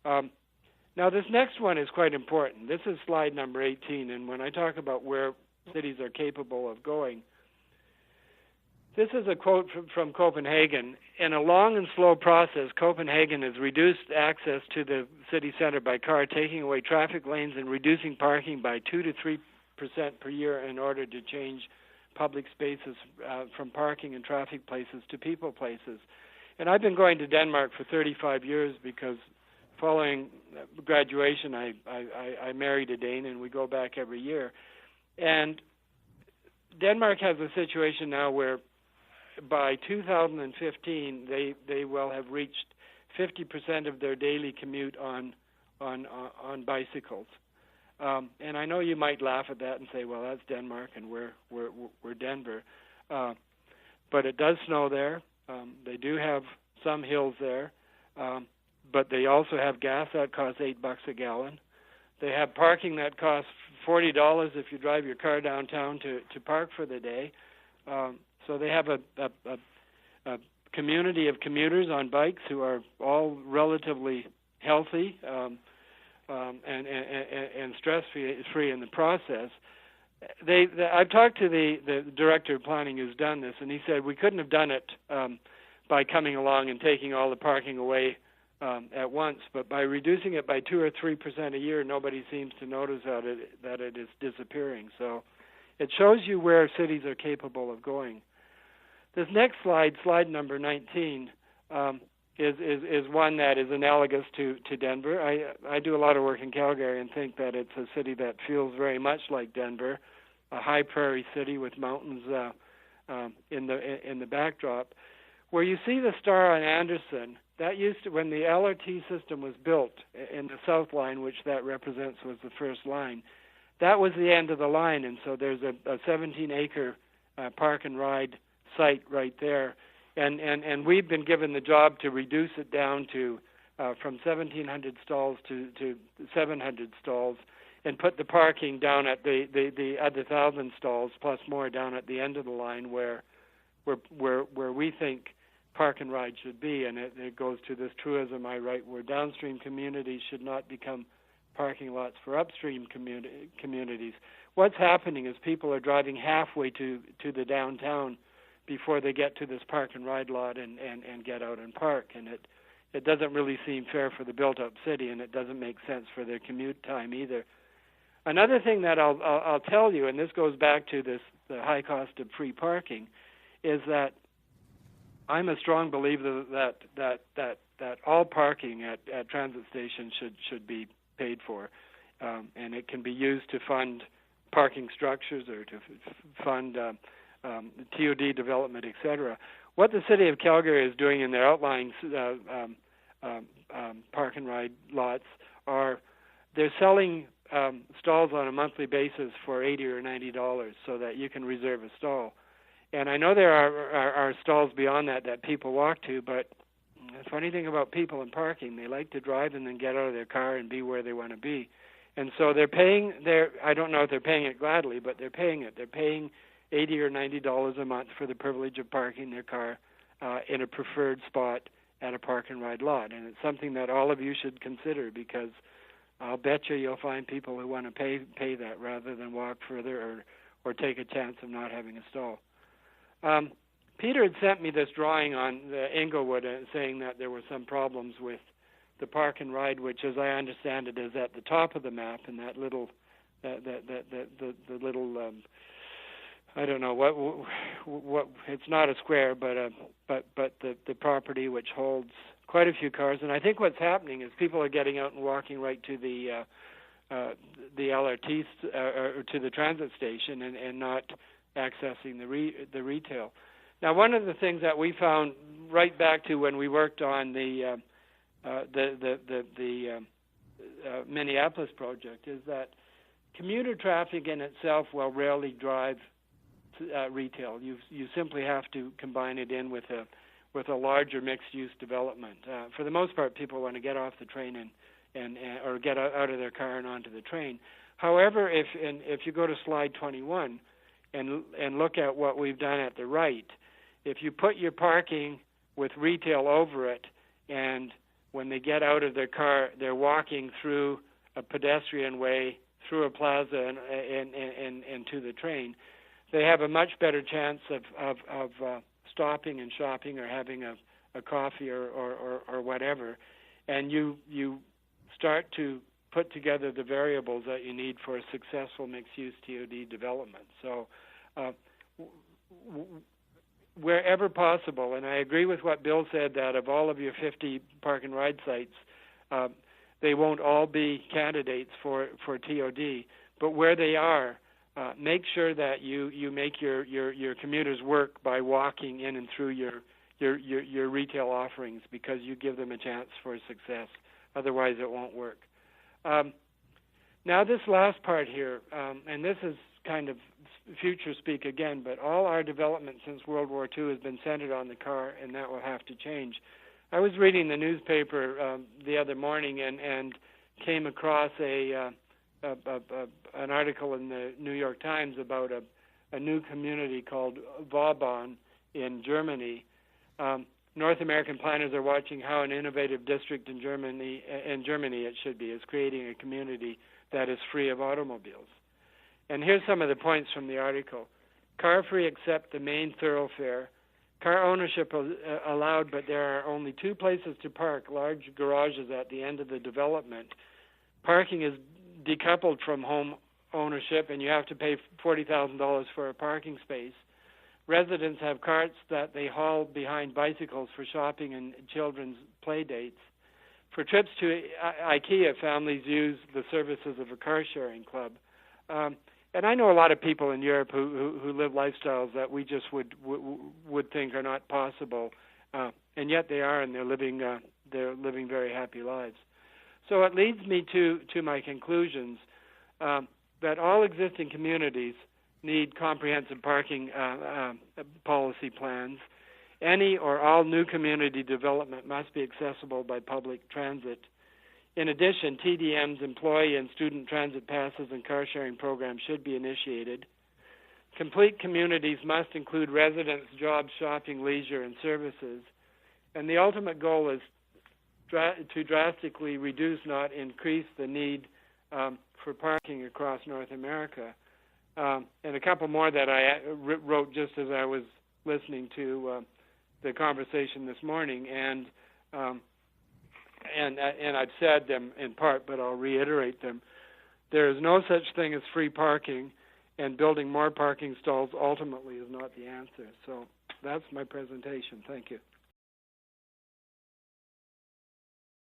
Now, this next one is quite important. This is slide number 18, and when I talk about where cities are capable of going, this is a quote from Copenhagen. In a long and slow process, Copenhagen has reduced access to the city center by car, taking away traffic lanes and reducing parking by 2 to 3% per year in order to change public spaces from parking and traffic places to people places. And I've been going to Denmark for 35 years because following graduation, I married a Dane, and we go back every year. And Denmark has a situation now where by 2015, they will have reached 50% of their daily commute on bicycles. And I know you might laugh at that and say, "Well, that's Denmark, and we're Denver," but it does snow there. They do have some hills there, but they also have gas that costs $8 a gallon. They have parking that costs $40 if you drive your car downtown to park for the day. So they have a community of commuters on bikes who are all relatively healthy and stress-free in the process. I've talked to the director of planning who's done this, and he said we couldn't have done it by coming along and taking all the parking away at once, but by reducing it by 2 or 3% a year, nobody seems to notice that it is disappearing. So it shows you where cities are capable of going. This next slide, slide number 19, is one that is analogous to Denver. I do a lot of work in Calgary and think that it's a city that feels very much like Denver, a high prairie city with mountains in the backdrop. Where you see the star on Anderson, that used to, when the LRT system was built in the South Line, which that represents was the first line, that was the end of the line, and so there's a 17-acre park and ride site right there, and we've been given the job to reduce it down to from 1,700 stalls to 700 stalls, and put the parking down at the other 1,000 stalls plus more down at the end of the line where we think park and ride should be, and it goes to this truism I write where downstream communities should not become parking lots for upstream communities. What's happening is people are driving halfway to the downtown before they get to this park and ride lot and get out and park, and it doesn't really seem fair for the built-up city, and it doesn't make sense for their commute time either. Another thing that I'll tell you, and this goes back to the high cost of free parking, is that I'm a strong believer that all parking at transit stations should be paid for, and it can be used to fund parking structures or to fund TOD development, etc. What the city of Calgary is doing in their outlying park and ride lots are they're selling stalls on a monthly basis for $80 or $90 so that you can reserve a stall. And I know there are stalls beyond that people walk to, but the funny thing about people and parking, they like to drive and then get out of their car and be where they want to be. And so they're paying I don't know if they're paying it gladly, but they're paying it. They're paying $80 or $90 a month for the privilege of parking their car in a preferred spot at a park and ride lot. And it's something that all of you should consider, because I'll bet you'll find people who want to pay that rather than walk further or take a chance of not having a stall. Peter had sent me this drawing on the Inglewood saying that there were some problems with the park and ride, which, as I understand it, is at the top of the map, and that little, the little, I don't know what. It's not a square, but the property which holds quite a few cars. And I think what's happening is people are getting out and walking right to the LRT or to the transit station and not accessing the retail. Now, one of the things that we found right back to when we worked on the Minneapolis project is that commuter traffic in itself will rarely drive retail. You simply have to combine it in with a larger mixed-use development. For the most part, people want to get off the train and or get out of their car and onto the train. However, if you go to slide 21 and look at what we've done at the right, if you put your parking with retail over it and when they get out of their car, they're walking through a pedestrian way, through a plaza, and to the train, they have a much better chance of stopping and shopping or having a coffee or whatever. And you start to put together the variables that you need for a successful mixed-use TOD development. So wherever possible, and I agree with what Bill said, that of all of your 50 park and ride sites, they won't all be candidates for TOD, but where they are, make sure that you make your commuters work by walking in and through your retail offerings, because you give them a chance for success. Otherwise, it won't work. Now, this last part here, and this is kind of future speak again, but all our development since World War II has been centered on the car, and that will have to change. I was reading the newspaper the other morning and came across an article in the New York Times about a new community called Vauban in Germany. North American planners are watching how an innovative district in Germany it should be, is creating a community that is free of automobiles. And here's some of the points from the article. Car-free except the main thoroughfare. Car ownership allowed, but there are only 2 places to park, large garages at the end of the development. Parking is decoupled from home ownership, and you have to pay $40,000 for a parking space. Residents have carts that they haul behind bicycles for shopping and children's play dates. For trips to IKEA, families use the services of a car-sharing club. And I know a lot of people in Europe who live lifestyles that we just would think are not possible, and yet they are, and they're living very happy lives. So it leads me to my conclusions that all existing communities need comprehensive parking policy plans. Any or all new community development must be accessible by public transit. In addition, TDM's employee and student transit passes and car-sharing programs should be initiated. Complete communities must include residents, jobs, shopping, leisure, and services. And the ultimate goal is to drastically reduce, not increase, the need for parking across North America. And a couple more that I wrote just as I was listening to the conversation this morning, and I've said them in part, but I'll reiterate them. There is no such thing as free parking, and building more parking stalls ultimately is not the answer. So that's my presentation. Thank you.